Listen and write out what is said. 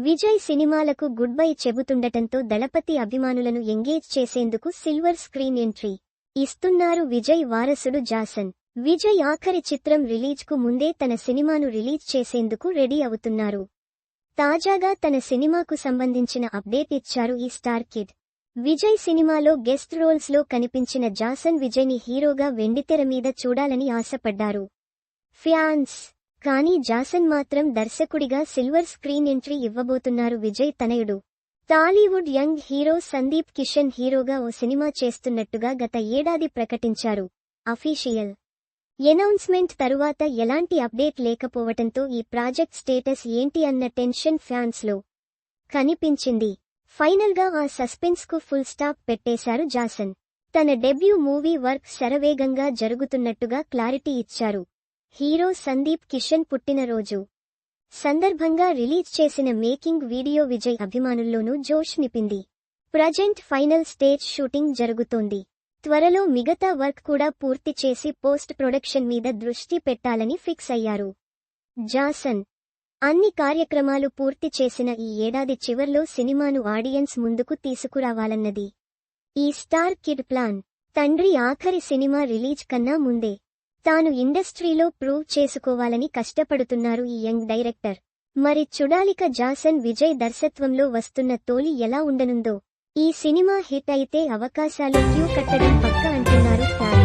విజయ్ సినిమాలకు good bye చెబుతుండటంతో దళపతి అభిమానులను engage చేసేందుకు సిల్వర్ స్క్రీన్ ఎంట్రీ ఇస్తున్నారు విజయ్ వారసుడు జాసన్. విజయ్ ఆఖరి చిత్రం రిలీజ్కు ముందే తన సినిమాను రిలీజ్ చేసేందుకు రెడీ అవుతున్నారు. తాజాగా తన సినిమాకు సంబంధించిన అప్డేట్ ఇచ్చారు ఈ స్టార్ కిడ్. విజయ్ సినిమాలో గెస్ట్ రోల్స్ లో కనిపించిన జాసన్ విజయ్ని హీరోగా వెండితెర మీద చూడాలని ఆశపడ్డారు ఫ్యాన్స్. కానీ జాసన్ మాత్రం దర్శకుడిగా సిల్వర్ స్క్రీన్ ఎంట్రీ ఇవ్వబోతున్నారు. విజయ్ తనయుడు టాలీవుడ్ యంగ్ హీరో సందీప్ కిషన్ హీరోగా ఓ సినిమా చేస్తున్నట్టుగా గత ఏడాది ప్రకటించారు. అఫీషియల్ ఎనౌన్స్మెంట్ తరువాత ఎలాంటి అప్డేట్ లేకపోవటంతో ఈ ప్రాజెక్ట్ స్టేటస్ ఏంటి అన్న టెన్షన్ ఫ్యాన్స్ లో కనిపించింది. ఫైనల్ గా ఆ సస్పెన్స్ కు ఫుల్ స్టాప్ పెట్టేశారు జాసన్. తన డెబ్యూ మూవీ వర్క్ శరవేగంగా జరుగుతున్నట్టుగా క్లారిటీ ఇచ్చారు. హీరో సందీప్ కిషన్ పుట్టినరోజు సందర్భంగా రిలీజ్ చేసిన మేకింగ్ వీడియో విజయ్ అభిమానుల్లోనూ జోష్ నింపింది. ప్రజెంట్ ఫైనల్ స్టేజ్ షూటింగ్ జరుగుతోంది. త్వరలో మిగతా వర్క్ కూడా పూర్తి చేసి పోస్ట్ ప్రొడక్షన్ మీద దృష్టి పెట్టాలని ఫిక్స్ అయ్యారు జాసన్. అన్ని కార్యక్రమాలు పూర్తి చేసిన ఈ ఏడాది చివర్లో సినిమాను ఆడియన్స్ ముందుకు తీసుకురావాలన్నది ఈ స్టార్ కిడ్ ప్లాన్. తండ్రి ఆఖరి సినిమా రిలీజ్ కన్నా ముందే తాను ఇండస్ట్రీలో ప్రూవ్ చేసుకోవాలని కష్టపడుతున్నారు ఈ యంగ్ డైరెక్టర్. మరి చూడాలిక జాసన్ విజయ్ దర్శకత్వంలో వస్తున్న తోలి ఎలా ఉండనుందో. ఈ సినిమా హిట్ అయితే అవకాశాలు క్యూ కట్టడం పక్కా అంటున్నారు ఫ్యాన్స్.